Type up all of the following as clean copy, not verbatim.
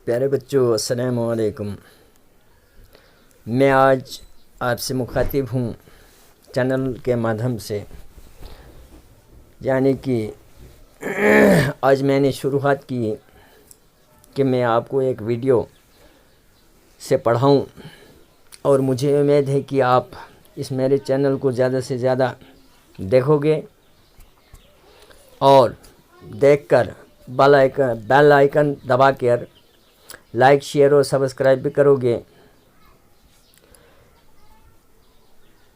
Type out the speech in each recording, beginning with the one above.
پیارے بچوں السلام علیکم۔ میں آج آپ سے مخاطب ہوں چینل کے مادھیم سے، یعنی کہ آج میں نے شروعات کی کہ میں آپ کو ایک ویڈیو سے پڑھاؤں، اور مجھے امید ہے کہ آپ اس میرے چینل کو زیادہ سے زیادہ دیکھو گے اور دیکھ کر بیل آئیکن دبا کر لائک، شیئر اور سبسکرائب بھی کرو گے،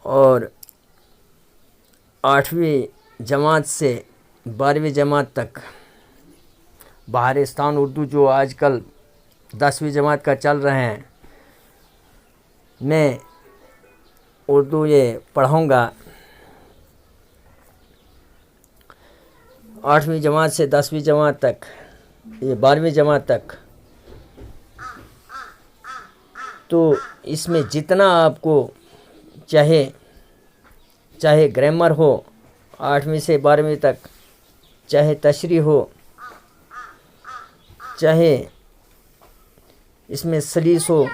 اور 8ویں جماعت سے 12ویں جماعت تک بہارستان اردو جو آج کل 10ویں جماعت کا چل رہے ہیں، میں اردو یہ پڑھاؤں گا 8ویں جماعت سے 10ویں جماعت تک، یہ 12ویں جماعت تک۔ تو اس میں جتنا آپ کو چاہے گرامر ہو 8ویں سے 12ویں تک، چاہے تشریح ہو، چاہے اس میں سلیس ہو،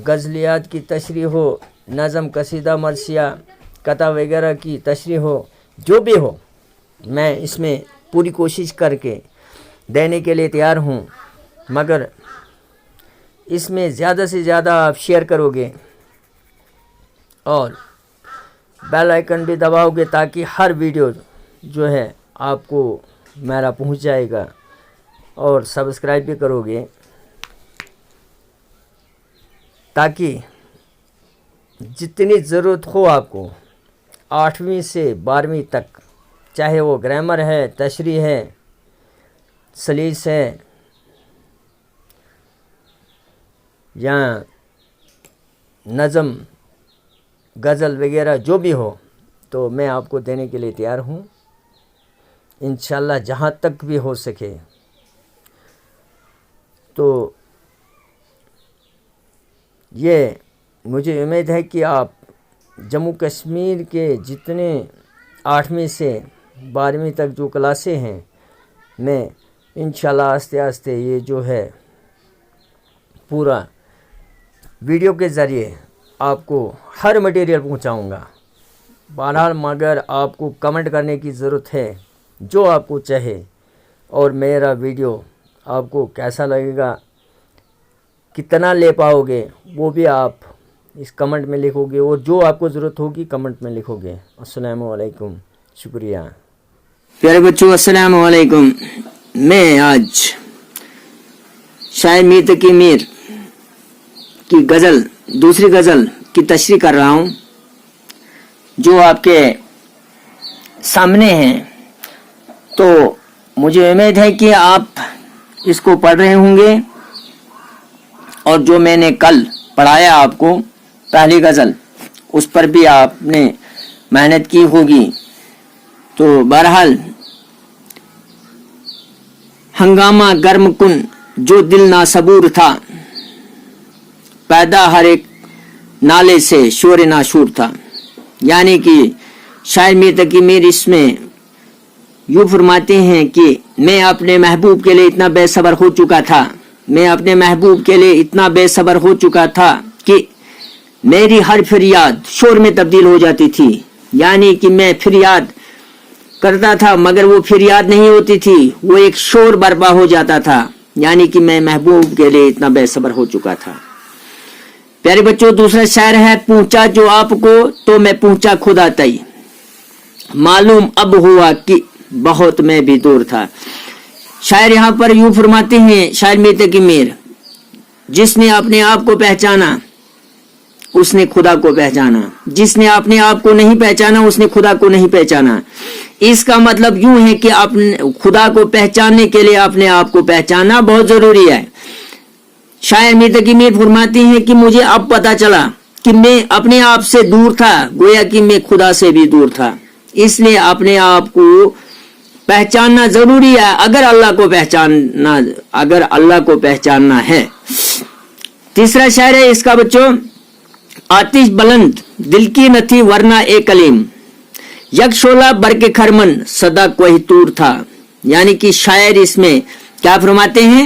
غزلیات کی تشریح ہو، نظم، قصیدہ، مرثیہ، قطع وغیرہ کی تشریح ہو، جو بھی ہو، میں اس میں پوری کوشش کر کے دینے کے لیے تیار ہوں، مگر اس میں زیادہ سے زیادہ آپ شیئر کرو گے اور بیل آئیکن بھی دباؤ گے، تاکہ ہر ویڈیو جو ہے آپ کو میرا پہنچ جائے گا، اور سبسکرائب بھی کرو گے، تاکہ جتنی ضرورت ہو آپ کو 8ویں سے 12ویں تک، چاہے وہ گرامر ہے، تشریح ہے، سلیس ہے، یا نظم، غزل وغیرہ جو بھی ہو، تو میں آپ کو دینے کے لیے تیار ہوں انشاءاللہ، جہاں تک بھی ہو سکے۔ تو یہ مجھے امید ہے کہ آپ جموں کشمیر کے جتنے 8ویں سے 12ویں تک جو کلاسیں ہیں، میں انشاءاللہ آہستہ آہستہ یہ جو ہے پورا ویڈیو کے ذریعے آپ کو ہر مٹیریل پہنچاؤں گا۔ بہرحال مگر آپ کو کمنٹ کرنے کی ضرورت ہے جو آپ کو چاہے، اور میرا ویڈیو آپ کو کیسا لگے گا، کتنا لے پاؤ گے، وہ بھی آپ اس کمنٹ میں لکھو گے، اور جو آپ کو ضرورت ہوگی کمنٹ میں لکھو گے۔ السلام علیکم، شکریہ۔ پیارے بچوں السلام علیکم۔ میں آج شاعر میر تقی میر کی غزل، دوسری غزل کی تشریح کر رہا ہوں، جو آپ کے سامنے ہیں۔ تو مجھے امید ہے کہ آپ اس کو پڑھ رہے ہوں گے، اور جو میں نے کل پڑھایا آپ کو پہلی غزل، اس پر بھی آپ نے محنت کی ہوگی۔ تو بہرحال ہنگامہ گرم کن جو دل ناصبور تھا، پیدا ہر ایک نالے سے شور ناشور تھا۔ یعنی کہ شاعر میر تقی میر اس میں یوں فرماتے ہیں کہ میں اپنے محبوب کے لیے اتنا بے صبر ہو چکا تھا، میں اپنے محبوب کے لیے اتنا بے صبر ہو چکا تھا کہ میری ہر فریاد شور میں تبدیل ہو جاتی تھی۔ یعنی کہ میں فریاد کرتا تھا مگر وہ فریاد نہیں ہوتی تھی، وہ ایک شور برپا ہو جاتا تھا۔ یعنی کہ میں محبوب کے لیے اتنا بے صبر ہو چکا تھا۔ پیارے بچوں دوسرا شعر ہے، پہنچا جو آپ کو تو میں پہنچا خدا تئی، معلوم اب ہوا کہ بہت میں بھی دور تھا۔ شاعر یہاں پر یوں فرماتے ہیں، شاعر میر تقی میر، جس نے اپنے آپ کو پہچانا اس نے خدا کو پہچانا، جس نے اپنے آپ کو نہیں پہچانا اس نے خدا کو نہیں پہچانا۔ اس کا مطلب یوں ہے کہ خدا کو پہچاننے کے لیے اپنے آپ کو پہچاننا بہت ضروری ہے۔ شاعر میر تقی میر فرماتے ہیں کہ مجھے اب پتا چلا کہ میں اپنے آپ سے دور تھا، گویا کہ میں خدا سے بھی دور تھا۔ اس لیے اپنے آپ کو پہچاننا ضروری ہے اگر اللہ کو پہچاننا ہے۔ تیسرا شعر ہے اس کا بچوں، آتش بلند دل کی نہ تھی ورنہ اے کلیم، یک شعلہ بر کے خرمن صدا کوہ طور تھا۔ یعنی کہ شاعر اس میں کیا فرماتے ہیں،